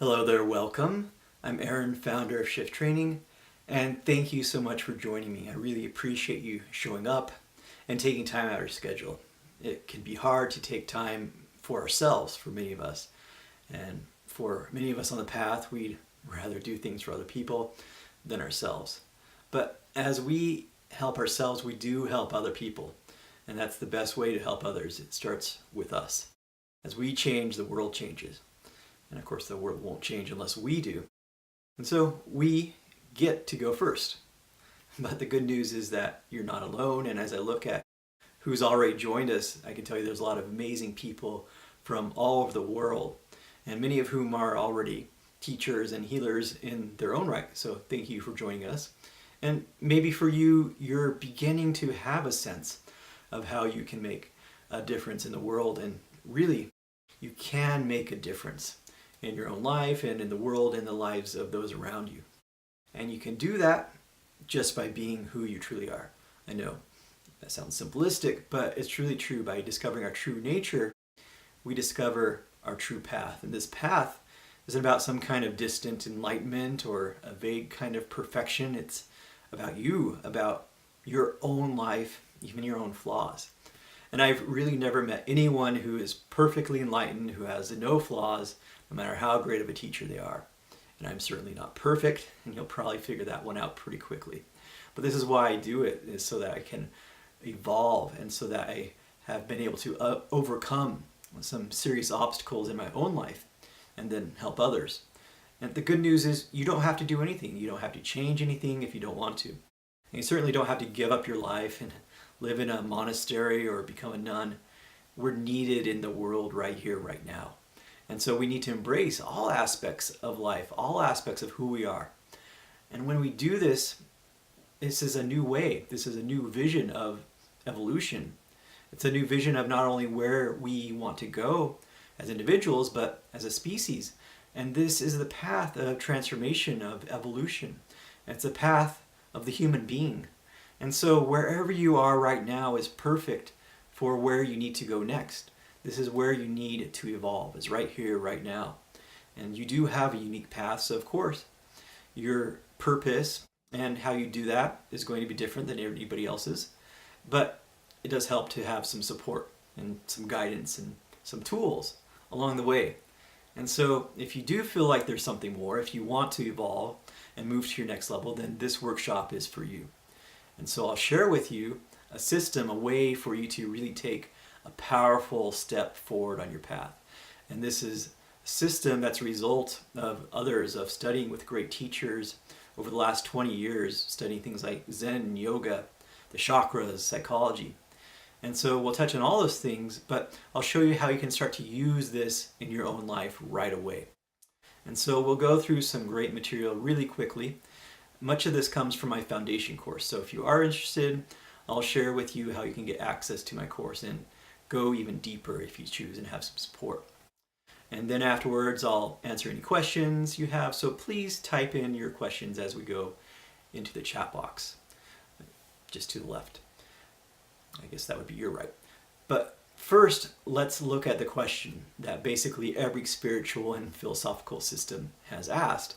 Hello there, welcome. I'm Aaron, founder of Shift Training, and thank you so much for joining me. I really appreciate you showing up and taking time out of your schedule. It can be hard to take time for ourselves for many of us, and for many of us on the path, we'd rather do things for other people than ourselves. But as we help ourselves, we do help other people, and that's the best way to help others. It starts with us. As we change, the world changes. And of course, the world won't change unless we do. And so we get to go first. But the good news is that you're not alone. And as I look at who's already joined us, I can tell you there's a lot of amazing people from all over the world, and many of whom are already teachers and healers in their own right. So thank you for joining us. And maybe for you, you're beginning to have a sense of how you can make a difference in the world. And really, you can make a difference in your own life and in the world and the lives of those around you. And you can do that just by being who you truly are. I know that sounds simplistic, but it's truly true. By discovering our true nature, we discover our true path. And this path isn't about some kind of distant enlightenment or a vague kind of perfection. It's about you, about your own life, even your own flaws. And I've really never met anyone who is perfectly enlightened, who has no flaws, no matter how great of a teacher they are. And I'm certainly not perfect, and you'll probably figure that one out pretty quickly. But this is why I do it, is so that I can evolve and so that I have been able to overcome some serious obstacles in my own life and then help others. And the good news is you don't have to do anything. You don't have to change anything if you don't want to. And you certainly don't have to give up your life and live in a monastery or become a nun. We're needed in the world right here, right now. And so we need to embrace all aspects of life, all aspects of who we are. And when we do this, this is a new way. This is a new vision of evolution. It's a new vision of not only where we want to go as individuals, but as a species. And this is the path of transformation, of evolution. It's a path of the human being. And so wherever you are right now is perfect for where you need to go next. This is where you need to evolve, is right here, right now. And you do have a unique path, so of course, your purpose and how you do that is going to be different than anybody else's. But it does help to have some support and some guidance and some tools along the way. And so if you do feel like there's something more, if you want to evolve and move to your next level, then this workshop is for you. And so I'll share with you a system, a way for you to really take a powerful step forward on your path. And this is a system that's a result of others, of studying with great teachers over the last 20 years, studying things like Zen, yoga, the chakras, psychology. And so we'll touch on all those things, but I'll show you how you can start to use this in your own life right away. And so we'll go through some great material really quickly. Much of this comes from my foundation course. So if you are interested, I'll share with you how you can get access to my course and go even deeper if you choose and have some support. And then afterwards, I'll answer any questions you have. So please type in your questions as we go into the chat box, just to the left. I guess that would be your right. But first, let's look at the question that basically every spiritual and philosophical system has asked.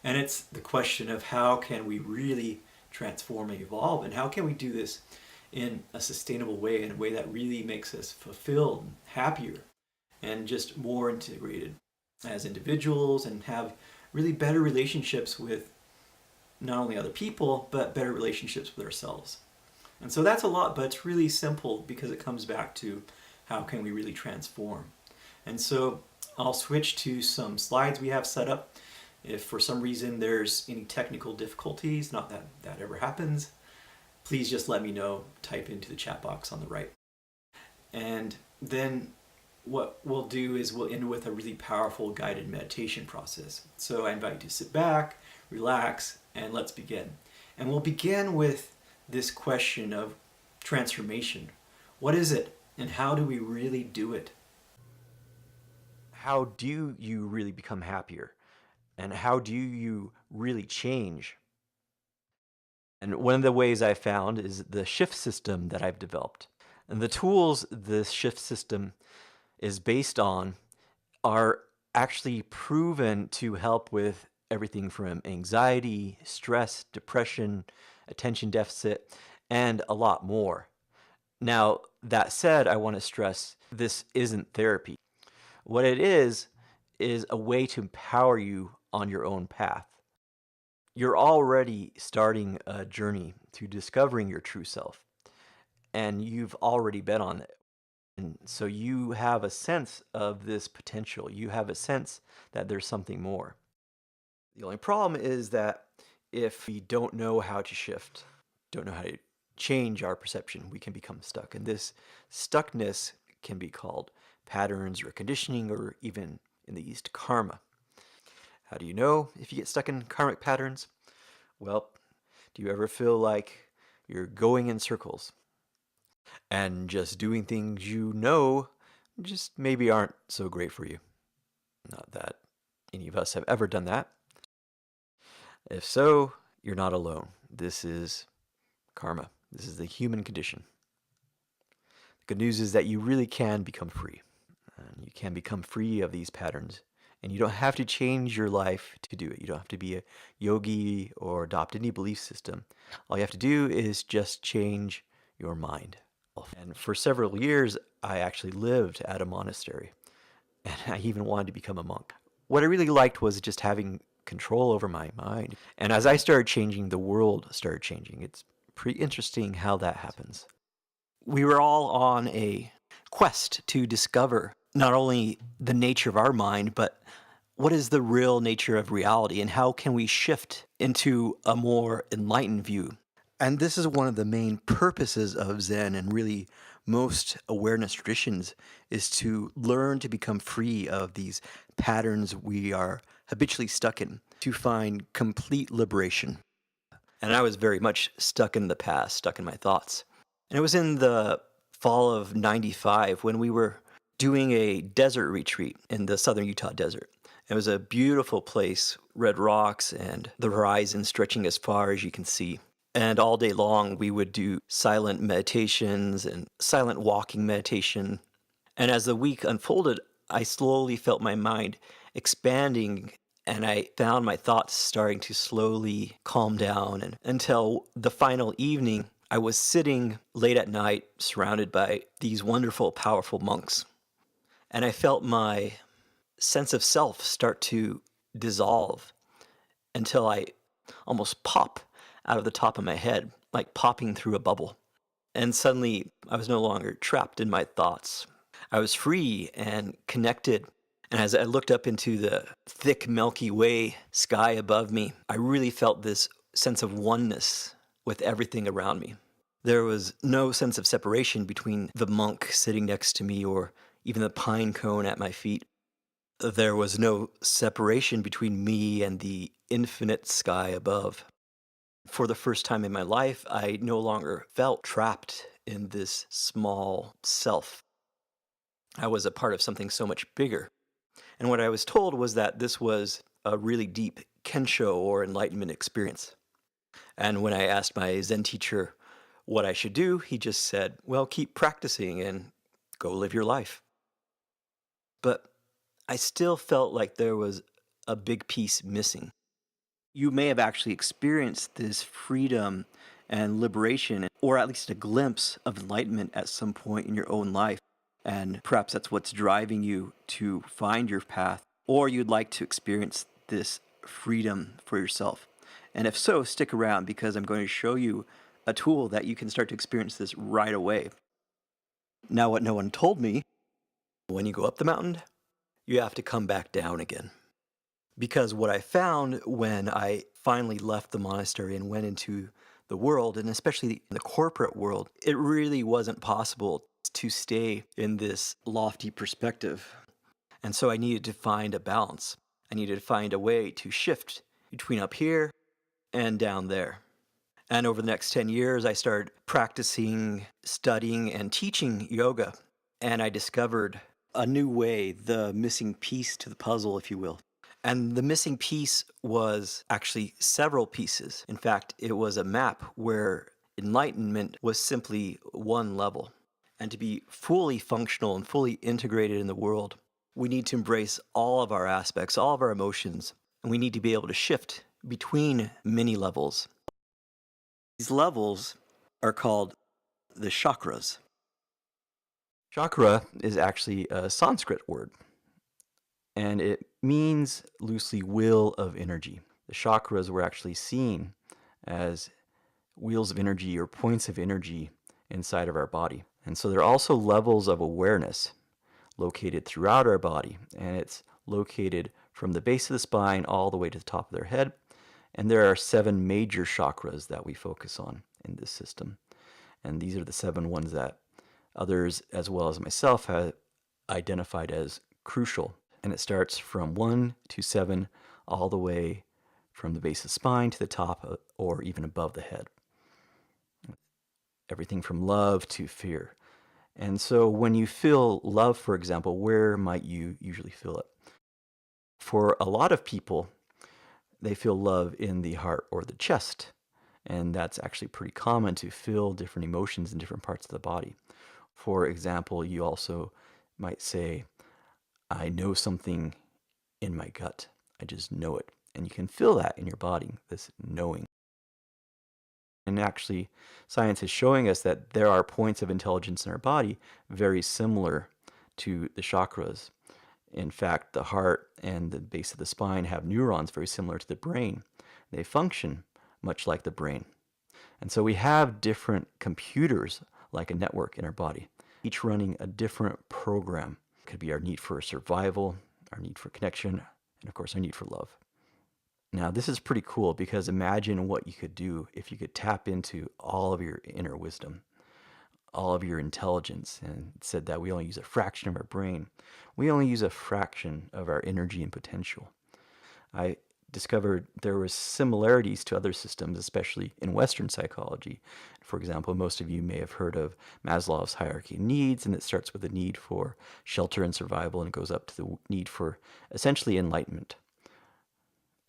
And it's the question of how can we really transform and evolve, and how can we do this in a sustainable way, in a way that really makes us fulfilled, happier, and just more integrated as individuals, and have really better relationships with not only other people, but better relationships with ourselves. And so that's a lot, but it's really simple because it comes back to how can we really transform. And so I'll switch to some slides we have set up. If for some reason there's any technical difficulties, not that that ever happens, please just let me know, type into the chat box on the right. And then what we'll do is we'll end with a really powerful guided meditation process. So I invite you to sit back, relax, and let's begin. And we'll begin with this question of transformation. What is it, and how do we really do it? How do you really become happier? And how do you really change? And one of the ways I found is the shift system that I've developed. And the tools this shift system is based on are actually proven to help with everything from anxiety, stress, depression, attention deficit, and a lot more. Now, that said, I want to stress this isn't therapy. What it is a way to empower you on your own path. You're already starting a journey to discovering your true self, and you've already been on it. And so you have a sense of this potential. You have a sense that there's something more. The only problem is that if we don't know how to shift, don't know how to change our perception, we can become stuck. And this stuckness can be called patterns or conditioning, or even in the East, karma. How do you know if you get stuck in karmic patterns? Well, do you ever feel like you're going in circles and just doing things you know just maybe aren't so great for you? Not that any of us have ever done that. If so, you're not alone. This is karma. This is the human condition. The good news is that you really can become free. And you can become free of these patterns. And you don't have to change your life to do it. You don't have to be a yogi or adopt any belief system. All you have to do is just change your mind. And for several years, I actually lived at a monastery. And I even wanted to become a monk. What I really liked was just having control over my mind. And as I started changing, the world started changing. It's pretty interesting how that happens. We were all on a quest to discover not only the nature of our mind, but what is the real nature of reality, and how can we shift into a more enlightened view. And this is one of the main purposes of Zen, and really most awareness traditions, is to learn to become free of these patterns we are habitually stuck in, to find complete liberation. And I was very much stuck in the past, stuck in my thoughts. And it was in the fall of '95 when we were doing a desert retreat in the southern Utah desert. It was a beautiful place, red rocks and the horizon stretching as far as you can see. And all day long, we would do silent meditations and silent walking meditation. And as the week unfolded, I slowly felt my mind expanding, and I found my thoughts starting to slowly calm down. And until the final evening, I was sitting late at night surrounded by these wonderful, powerful monks. And I felt my sense of self start to dissolve until I almost pop out of the top of my head, like popping through a bubble. And suddenly, I was no longer trapped in my thoughts. I was free and connected. And as I looked up into the thick Milky Way sky above me, I really felt this sense of oneness with everything around me. There was no sense of separation between the monk sitting next to me or even the pine cone at my feet. There was no separation between me and the infinite sky above. For the first time in my life, I no longer felt trapped in this small self. I was a part of something so much bigger. And what I was told was that this was a really deep Kensho or enlightenment experience. And when I asked my Zen teacher what I should do, he just said, well, keep practicing and go live your life. But I still felt like there was a big piece missing. You may have actually experienced this freedom and liberation, or at least a glimpse of enlightenment at some point in your own life. And perhaps that's what's driving you to find your path, or you'd like to experience this freedom for yourself. And if so, stick around, because I'm going to show you a tool that you can start to experience this right away. Now, what no one told me, when you go up the mountain, you have to come back down again. Because what I found when I finally left the monastery and went into the world, and especially the corporate world, it really wasn't possible to stay in this lofty perspective. And so I needed to find a balance. I needed to find a way to shift between up here and down there. And over the next 10 years, I started practicing, studying, and teaching yoga. And I discovered a new way, the missing piece to the puzzle, if you will. And the missing piece was actually several pieces. In fact, it was a map where enlightenment was simply one level. And to be fully functional and fully integrated in the world, We need to embrace all of our aspects, all of our emotions, and we need to be able to shift between many levels. These levels are called the chakras. Chakra is actually a Sanskrit word, and it means loosely wheel of energy. The chakras were actually seen as wheels of energy or points of energy inside of our body. And so there are also levels of awareness located throughout our body, and it's located from the base of the spine all the way to the top of their head. And there are 7 major chakras that we focus on in this system. And these are the 7 ones that others, as well as myself, have identified as crucial. And it starts from 1 to 7, all the way from the base of the spine to the top or even above the head. Everything from love to fear. And so when you feel love, for example, where might you usually feel it? For a lot of people, they feel love in the heart or the chest. And that's actually pretty common to feel different emotions in different parts of the body. For example, you also might say, I know something in my gut. I just know it. And you can feel that in your body, this knowing. And actually, science is showing us that there are points of intelligence in our body very similar to the chakras. In fact, the heart and the base of the spine have neurons very similar to the brain. They function much like the brain. And so we have different computers like a network in our body, each running a different program. It could be our need for survival, our need for connection, and of course our need for love. Now, this is pretty cool because imagine what you could do if you could tap into all of your inner wisdom, all of your intelligence. And it said that we only use a fraction of our brain. We only use a fraction of our energy and potential. I discovered there were similarities to other systems, especially in Western psychology. For example, most of you may have heard of Maslow's hierarchy of needs, and it starts with the need for shelter and survival and goes up to the need for essentially enlightenment,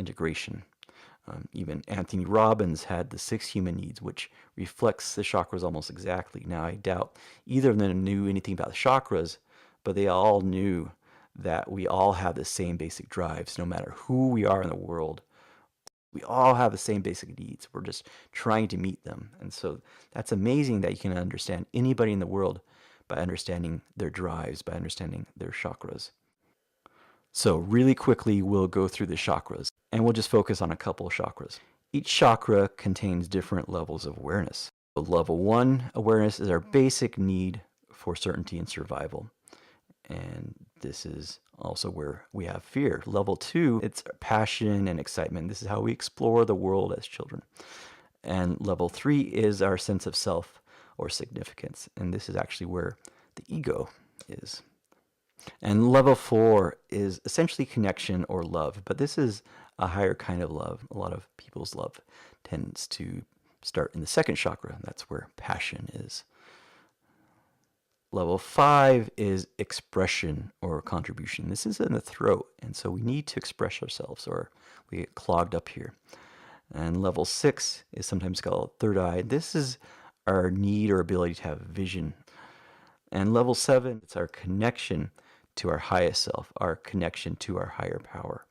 integration. Even Anthony Robbins had the 6 human needs, which reflects the chakras almost exactly. Now, I doubt either of them knew anything about the chakras, but they all knew that we all have the same basic drives, no matter who we are in the world. We all have the same basic needs. We're just trying to meet them. And so that's amazing that you can understand anybody in the world by understanding their drives, by understanding their chakras. So really quickly, we'll go through the chakras, and we'll just focus on a couple of chakras. Each chakra contains different levels of awareness. So level 1 awareness is our basic need for certainty and survival. And this is also where we have fear. Level 2, it's passion and excitement. This is how we explore the world as children. And level 3 is our sense of self or significance. And this is actually where the ego is. And level 4 is essentially connection or love, but this is a higher kind of love. A lot of people's love tends to start in the second chakra. That's where passion is. Level 5 is expression or contribution. This is in the throat, and so we need to express ourselves or we get clogged up here. And level 6 is sometimes called third eye. This is our need or ability to have vision. And level 7, it's our connection to our highest self, our connection to our higher power.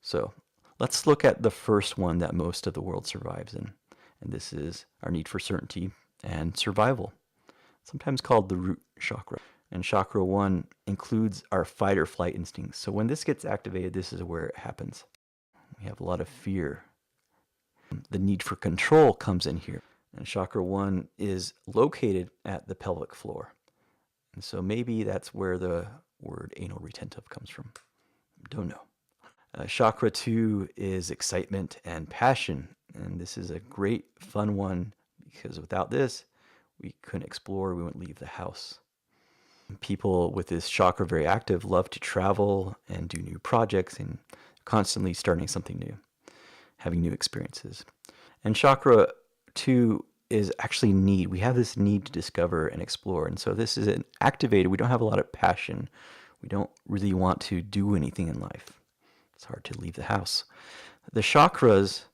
So let's look at the first one that most of the world survives in. And this is our need for certainty and survival, sometimes called the root chakra. And chakra 1 includes our fight or flight instincts. So when this gets activated, this is where it happens. We have a lot of fear. The need for control comes in here. And chakra 1 is located at the pelvic floor. And so maybe that's where the word anal retentive comes from. Don't know. Chakra 2 is excitement and passion. And this is a great, fun one because without this, we couldn't explore, we wouldn't leave the house. People with this chakra very active love to travel and do new projects and constantly starting something new, having new experiences. And chakra 2 is actually need. We have this need to discover and explore. And so this is an activated. We don't have a lot of passion. We don't really want to do anything in life. It's hard to leave the house. The chakras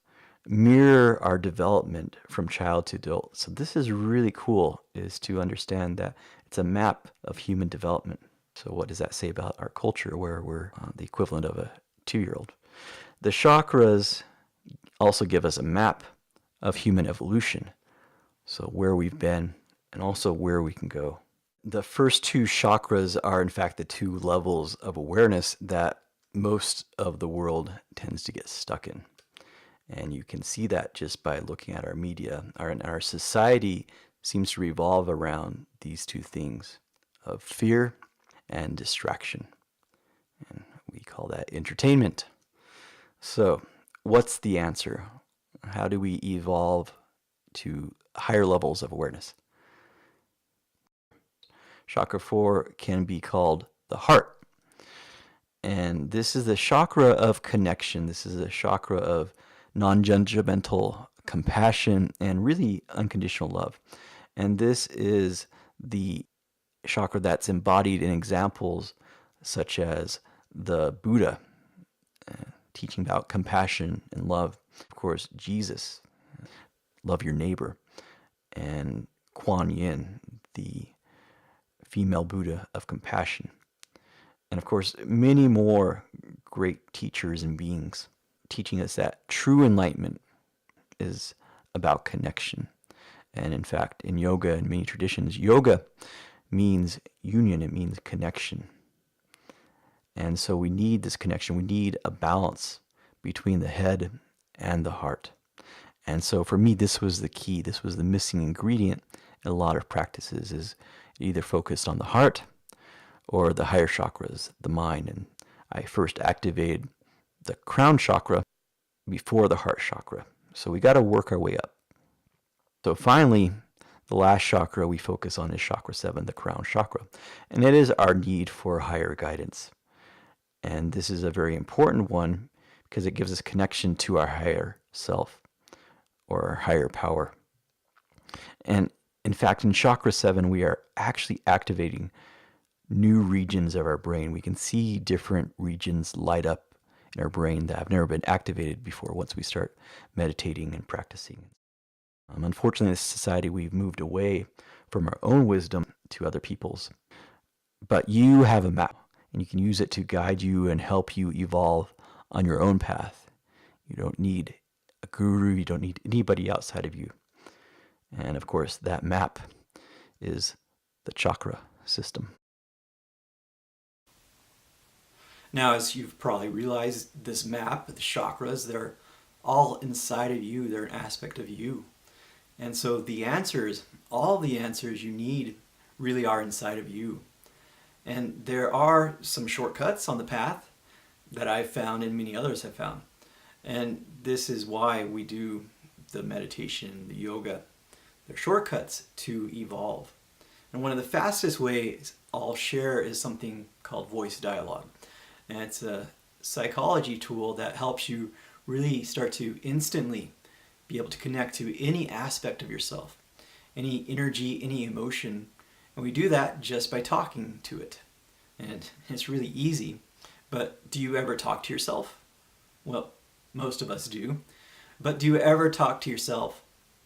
mirror our development from child to adult. So this is really cool, is to understand that it's a map of human development. So what does that say about our culture where we're the equivalent of a 2-year-old? The chakras also give us a map of human evolution, so where we've been and also where we can go. The first 2 chakras are, in fact, the 2 levels of awareness that most of the world tends to get stuck in. And you can see that just by looking at our media. Our society seems to revolve around these 2 things of fear and distraction. And we call that entertainment. So, what's the answer? How do we evolve to higher levels of awareness? Chakra 4 can be called the heart. And this is the chakra of connection. This is a chakra of non-judgmental compassion and really unconditional love. And this is the chakra that's embodied in examples such as the Buddha, teaching about compassion and love. Of course, Jesus, love your neighbor, and Kuan Yin, the female Buddha of compassion. And of course, many more great teachers and beings teaching us that true enlightenment is about connection. And in fact, in yoga and many traditions, yoga means union, it means connection. And so we need this connection. We need a balance between the head and the heart. And so for me, this was the key. This was the missing ingredient in a lot of practices, is either focused on the heart or the higher chakras, the mind. And I first activated the crown chakra before the heart chakra. So we got to work our way up. So finally, the last chakra we focus on is chakra 7, the crown chakra. And it is our need for higher guidance. And this is a very important one because it gives us connection to our higher self or our higher power. And in fact, in chakra 7, we are actually activating new regions of our brain. We can see different regions light up in our brain that have never been activated before once we start meditating and practicing. Unfortunately, in this society, we've moved away from our own wisdom to other people's. But you have a map, and you can use it to guide you and help you evolve on your own path. You don't need a guru, you don't need anybody outside of you. And of course, that map is the chakra system. Now, as you've probably realized, this map, the chakras, they're all inside of you. They're an aspect of you. And so the answers, all the answers you need really are inside of you. And there are some shortcuts on the path that I've found and many others have found. And this is why we do the meditation, the yoga. They're shortcuts to evolve. And one of the fastest ways I'll share is something called voice dialogue. And it's a psychology tool that helps you really start to instantly be able to connect to any aspect of yourself, any energy, any emotion. And we do that just by talking to it. And it's really easy. But do you ever talk to yourself? Well, most of us do. But do you ever talk to yourself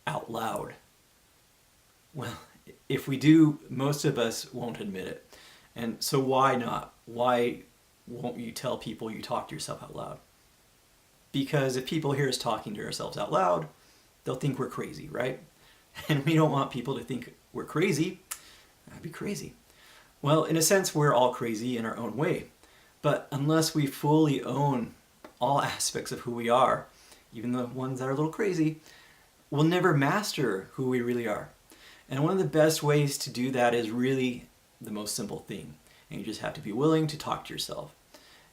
out loud? Well, if we do, most of us won't admit it. And so why not? Why won't you tell people you talk to yourself out loud? Because if people hear us talking to ourselves out loud, they'll think we're crazy, right? And we don't want people to think we're crazy. That'd be crazy. Well, in a sense, we're all crazy in our own way. But unless we fully own all aspects of who we are, even the ones that are a little crazy, we'll never master who we really are. And one of the best ways to do that is really the most simple thing. And you just have to be willing to talk to yourself.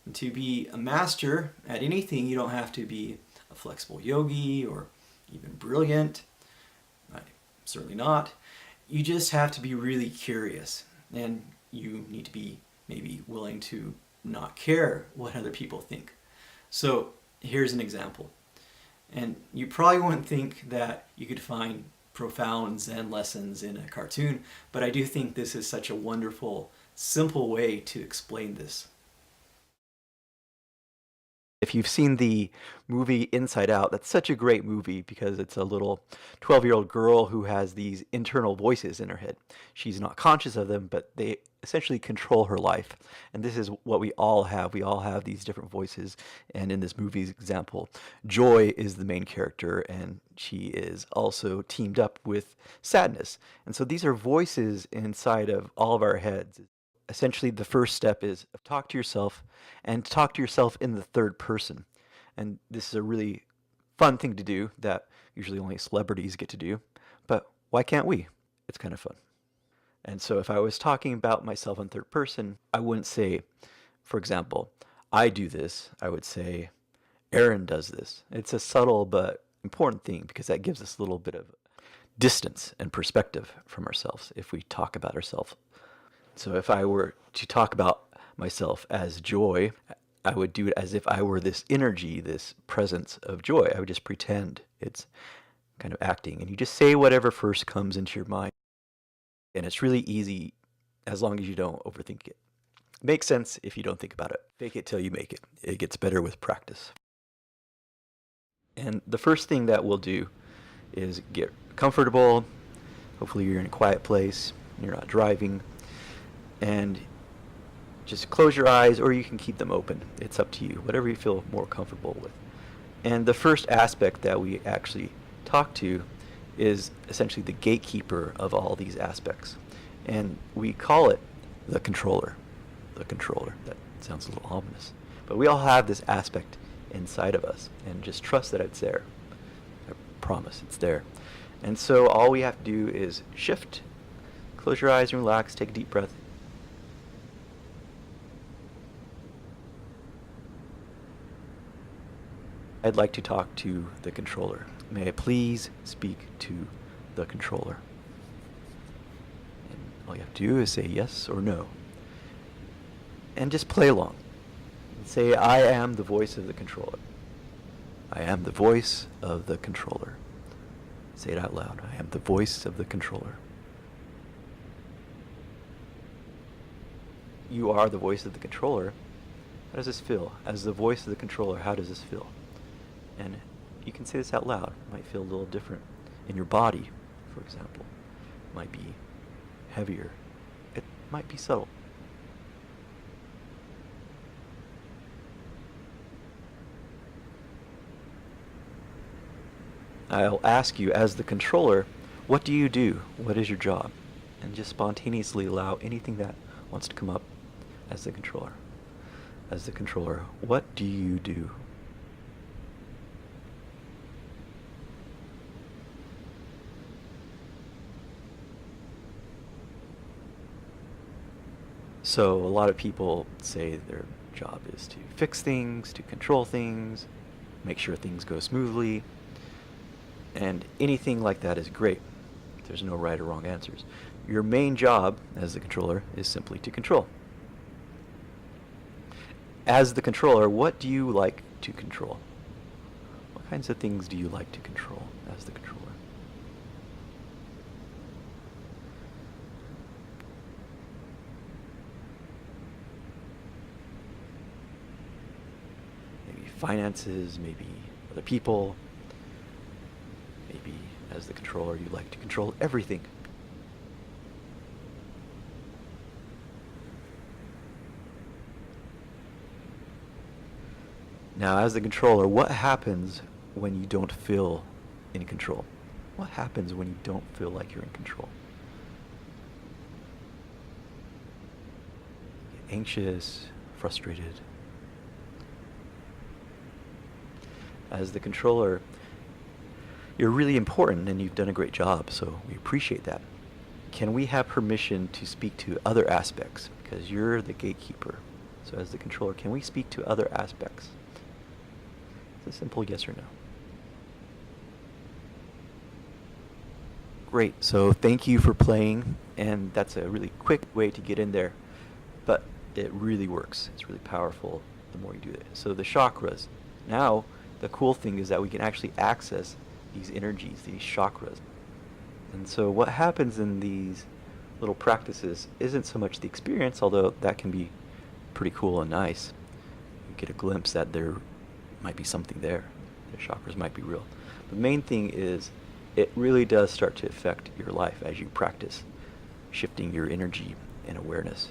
And to be a master at anything, you don't have to be a flexible yogi or even brilliant. Certainly not. You just have to be really curious. And you need to be maybe willing to not care what other people think. So here's an example. And you probably wouldn't think that you could find profound Zen lessons in a cartoon, but I do think this is such a wonderful, simple way to explain this. If you've seen the movie Inside Out, that's such a great movie because it's a little 12-year-old girl who has these internal voices in her head. She's not conscious of them, but they essentially control her life. And this is what we all have. We all have these different voices. And in this movie's example, Joy is the main character, and she is also teamed up with Sadness. And so these are voices inside of all of our heads. Essentially, the first step is talk to yourself, and talk to yourself in the third person. And this is a really fun thing to do that usually only celebrities get to do. But why can't we? It's kind of fun. And so if I was talking about myself in third person, I wouldn't say, for example, I do this. I would say, Aaron does this. It's a subtle but important thing because that gives us a little bit of distance and perspective from ourselves if we talk about ourselves. So if I were to talk about myself as Joy, I would do it as if I were this energy, this presence of joy. I would just pretend it's kind of acting. And you just say whatever first comes into your mind. And it's really easy as long as you don't overthink it. Makes sense if you don't think about it. Fake it till you make it. It gets better with practice. And the first thing that we'll do is get comfortable. Hopefully you're in a quiet place. You're not driving. And just close your eyes, or you can keep them open. It's up to you, whatever you feel more comfortable with. And the first aspect that we actually talk to is essentially the gatekeeper of all these aspects. And we call it the controller. The controller. That sounds a little ominous. But we all have this aspect inside of us, and just trust that it's there. I promise it's there. And so all we have to do is shift, close your eyes and relax, take a deep breath. I'd like to talk to the controller. May I please speak to the controller? And all you have to do is say yes or no. And just play along. And say, I am the voice of the controller. I am the voice of the controller. Say it out loud. I am the voice of the controller. You are the voice of the controller. How does this feel? As the voice of the controller, how does this feel? And you can say this out loud. It might feel a little different in your body, for example. It might be heavier. It might be subtle. I'll ask you, as the controller, what do you do? What is your job? And just spontaneously allow anything that wants to come up as the controller. As the controller, what do you do? So a lot of people say their job is to fix things, to control things, make sure things go smoothly, and anything like that is great. There's no right or wrong answers. Your main job as the controller is simply to control. As the controller, what do you like to control? What kinds of things do you like to control as the controller? Finances, maybe other people. Maybe as the controller you like to control everything. Now, as the controller, what happens when you don't feel in control? What happens when you don't feel like you're in control? Get anxious, frustrated. As the controller, you're really important and you've done a great job, so we appreciate that. Can we have permission to speak to other aspects? Because you're the gatekeeper. So as the controller, can we speak to other aspects? It's a simple yes or no. Great, so thank you for playing, and that's a really quick way to get in there, but it really works. It's really powerful the more you do it. So the chakras. Now, the cool thing is that we can actually access these energies, these chakras. And so what happens in these little practices isn't so much the experience, although that can be pretty cool and nice. You get a glimpse that they're might be something there. Their chakras might be real. The main thing is it really does start to affect your life as you practice shifting your energy and awareness.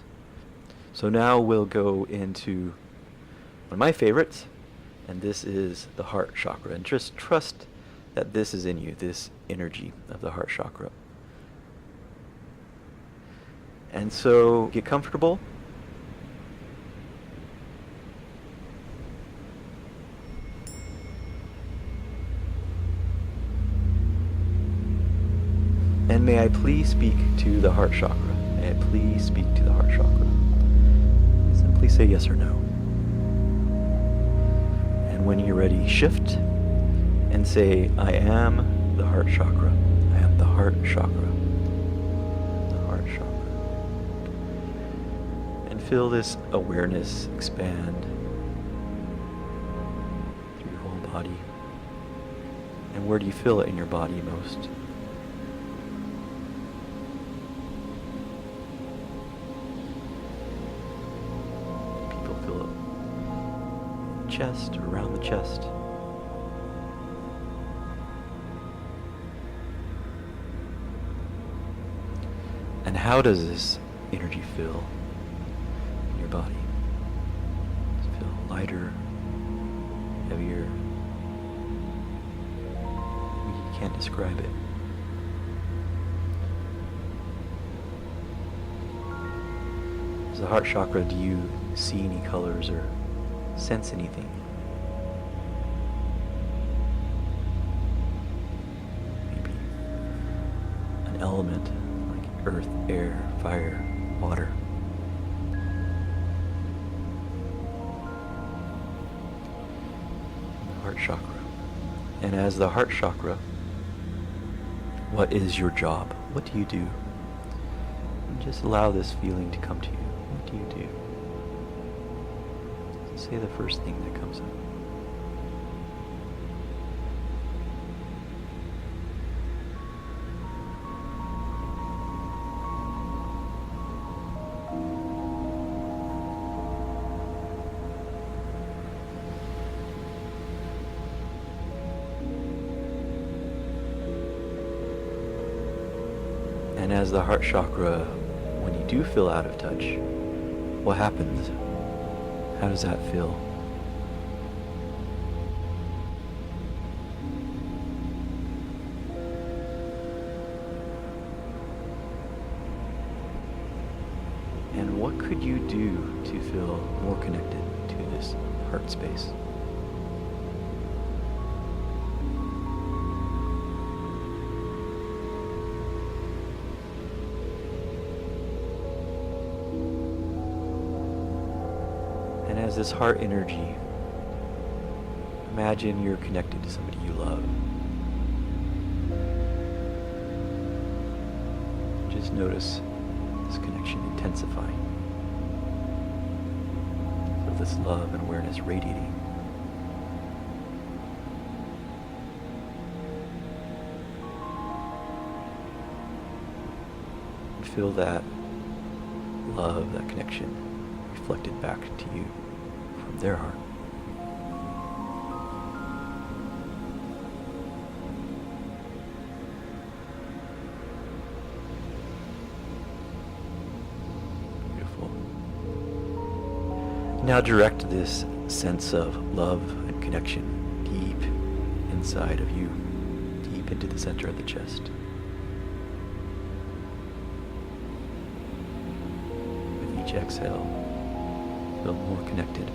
So now we'll go into one of my favorites, and this is the heart chakra. And just trust that this is in you, this energy of the heart chakra. And so get comfortable. And may I please speak to the heart chakra? May I please speak to the heart chakra? Simply say yes or no. And when you're ready, shift and say, I am the heart chakra. I am the heart chakra. The heart chakra. And feel this awareness expand through your whole body. And where do you feel it in your body most? Chest or around the chest. And how does this energy feel in your body? Does it feel lighter, heavier? You can't describe it. As the heart chakra, do you see any colors or sense anything? Maybe an element like earth, air, fire, water. The heart chakra. And as the heart chakra, what is your job? What do you do? And just allow this feeling to come to you. What do you do? Say the first thing that comes up. And as the heart chakra, when you do feel out of touch, what happens? How does that feel? And what could you do to feel more connected to this heart space? As this heart energy, imagine you're connected to somebody you love. Just notice this connection intensifying. Feel this love and awareness radiating. And feel that love, that connection reflected back to you from their heart. Beautiful. Now direct this sense of love and connection deep inside of you, deep into the center of the chest. With each exhale, feel more connected.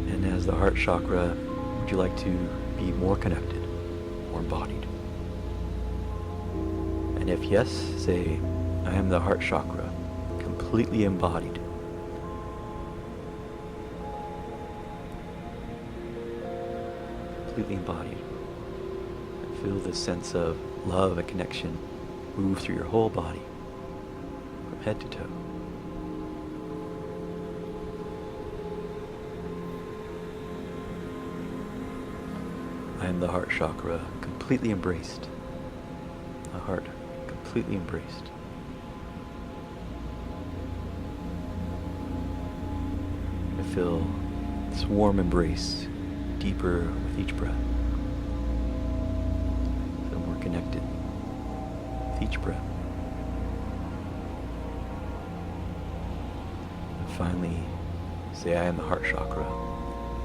And as the heart chakra, would you like to be more connected, more embodied? And if yes, say, I am the heart chakra, completely embodied. Completely embodied. And feel this sense of love and connection move through your whole body, from head to toe. I am the heart chakra, completely embraced. The heart completely embraced. I feel this warm embrace deeper with each breath. I feel more connected with each breath. And finally, say, I am the heart chakra,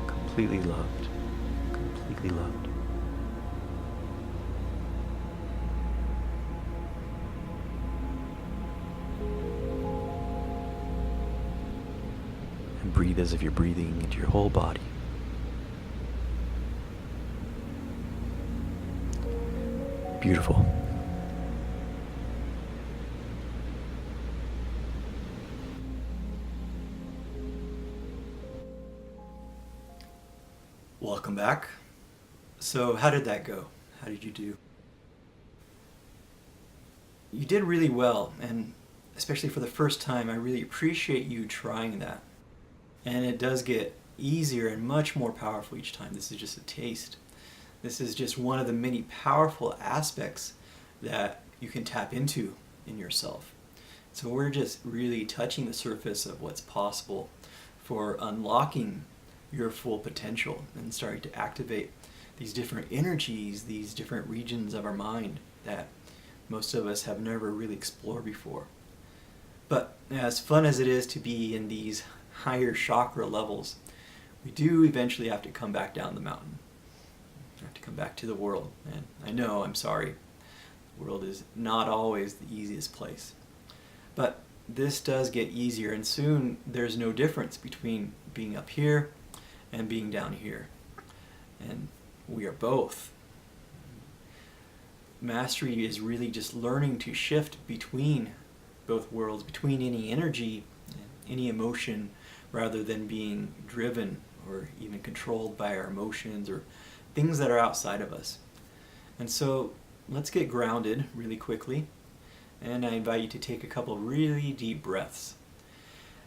completely loved, completely loved. And breathe as if you're breathing into your whole body. Beautiful. Welcome back. So how did that go? How did you do? You did really well, and especially for the first time, I really appreciate you trying that. And it does get easier and much more powerful each time. This is just a taste. This is just one of the many powerful aspects that you can tap into in yourself. So we're just really touching the surface of what's possible for unlocking your full potential and starting to activate these different energies, these different regions of our mind that most of us have never really explored before. But as fun as it is to be in these higher chakra levels, we do eventually have to come back down the mountain. We have to come back to the world. And I know, I'm sorry, the world is not always the easiest place. But this does get easier, and soon there's no difference between being up here and being down here. And we are both. Mastery is really just learning to shift between both worlds, between any energy, any emotion, rather than being driven or even controlled by our emotions or things that are outside of us. And so let's get grounded really quickly. And I invite you to take a couple really deep breaths.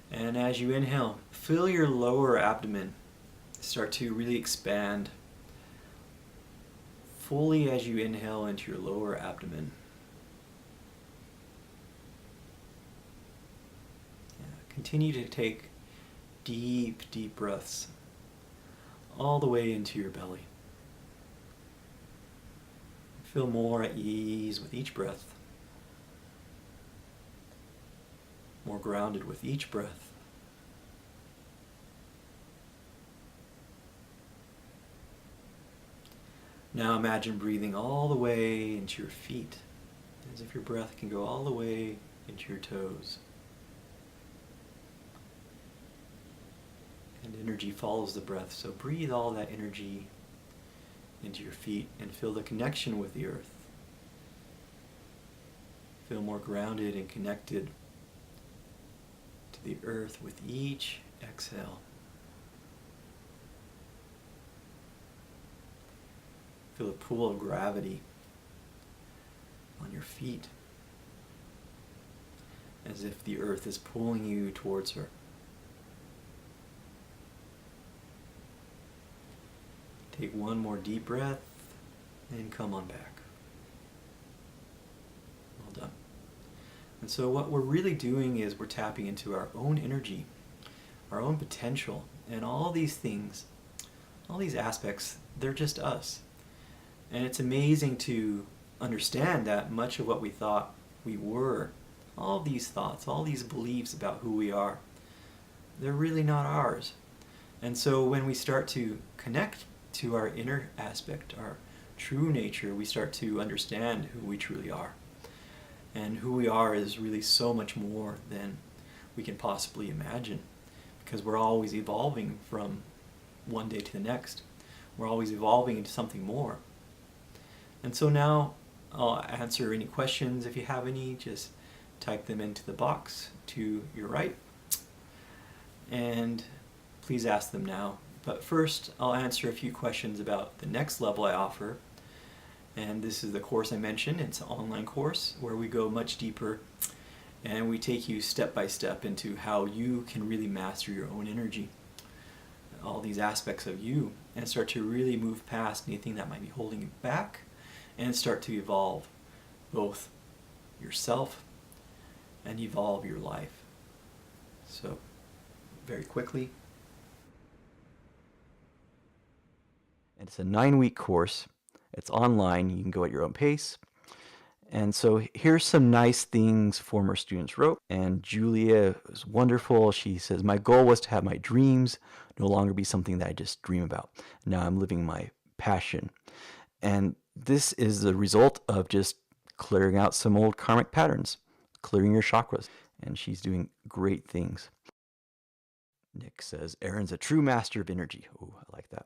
And as you inhale, feel your lower abdomen start to really expand fully as you inhale into your lower abdomen. Continue to take deep, deep breaths all the way into your belly. Feel more at ease with each breath, more grounded with each breath. Now imagine breathing all the way into your feet, as if your breath can go all the way into your toes. And energy follows the breath, so breathe all that energy into your feet and feel the connection with the earth. Feel more grounded and connected to the earth with each exhale. Feel a pool of gravity on your feet, as if the earth is pulling you towards her. Take one more deep breath and come on back. Well done. And so what we're really doing is we're tapping into our own energy, our own potential, and all these things, all these aspects, they're just us. And it's amazing to understand that much of what we thought we were, all these thoughts, all these beliefs about who we are, they're really not ours. And so when we start to connect to our inner aspect, our true nature, we start to understand who we truly are. And who we are is really so much more than we can possibly imagine, because we're always evolving from one day to the next. We're always evolving into something more. And so now I'll answer any questions. If you have any, just type them into the box to your right. And please ask them now. But first, I'll answer a few questions about the next level I offer. And this is the course I mentioned. It's an online course where we go much deeper and we take you step by step into how you can really master your own energy. all these aspects of you and start to really move past anything that might be holding you back and start to evolve both yourself and evolve your life. So, very quickly. And it's a 9-week course. It's online. You can go at your own pace. And so here's some nice things former students wrote. And Julia was wonderful. She says, my goal was to have my dreams no longer be something that I just dream about. Now I'm living my passion. And this is the result of just clearing out some old karmic patterns, clearing your chakras. And she's doing great things. Nick says, Aaron's a true master of energy. Oh, I like that.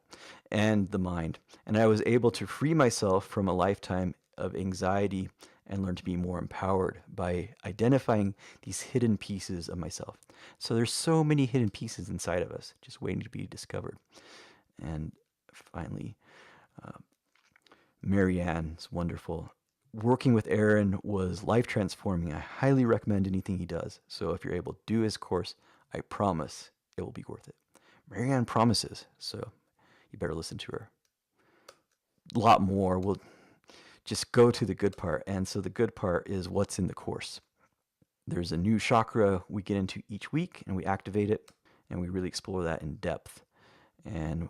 And the mind. And I was able to free myself from a lifetime of anxiety and learn to be more empowered by identifying these hidden pieces of myself. So there's so many hidden pieces inside of us just waiting to be discovered. And finally, Marianne's wonderful. Working with Aaron was life transforming. I highly recommend anything he does. So if you're able to do his course, I promise it will be worth it. Marianne promises, so you better listen to her. A lot more. We'll just go to the good part. And so the good part is what's in the course. There's a new chakra we get into each week, and we activate it, and we really explore that in depth. And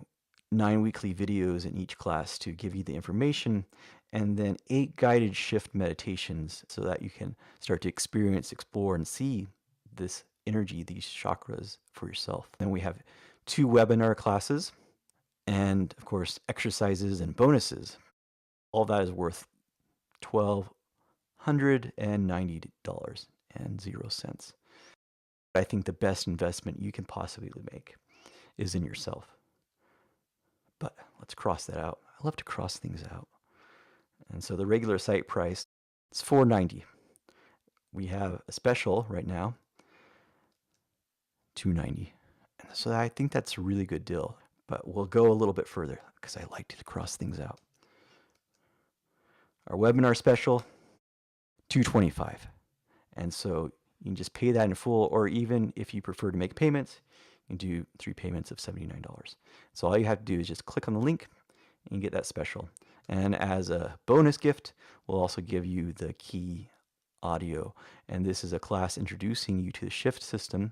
9 weekly videos in each class to give you the information, and then 8 guided shift meditations so that you can start to experience, explore, and see this energy, these chakras for yourself. Then we have 2 webinar classes, and of course, exercises and bonuses. All that is worth $1,290.00. I think the best investment you can possibly make is in yourself. But let's cross that out. I love to cross things out. And so the regular site price is $490. We have a special right now, $290. And so I think that's a really good deal. But we'll go a little bit further because I like to cross things out. Our webinar special, $225. And so you can just pay that in full, or even if you prefer to make payments, you can do 3 payments of $79. So all you have to do is just click on the link and you get that special. And as a bonus gift, we'll also give you the key audio. And this is a class introducing you to the shift system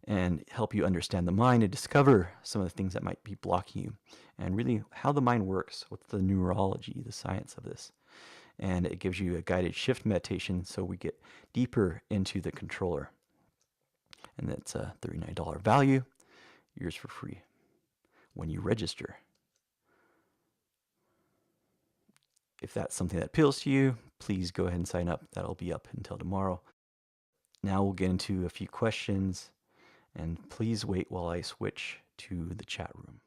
and help you understand the mind and discover some of the things that might be blocking you and really how the mind works, what's the neurology, the science of this. And it gives you a guided shift meditation so we get deeper into the controller. And that's a $39 value, yours for free when you register. If that's something that appeals to you, please go ahead and sign up. That'll be up until tomorrow. Now we'll get into a few questions, and please wait while I switch to the chat room.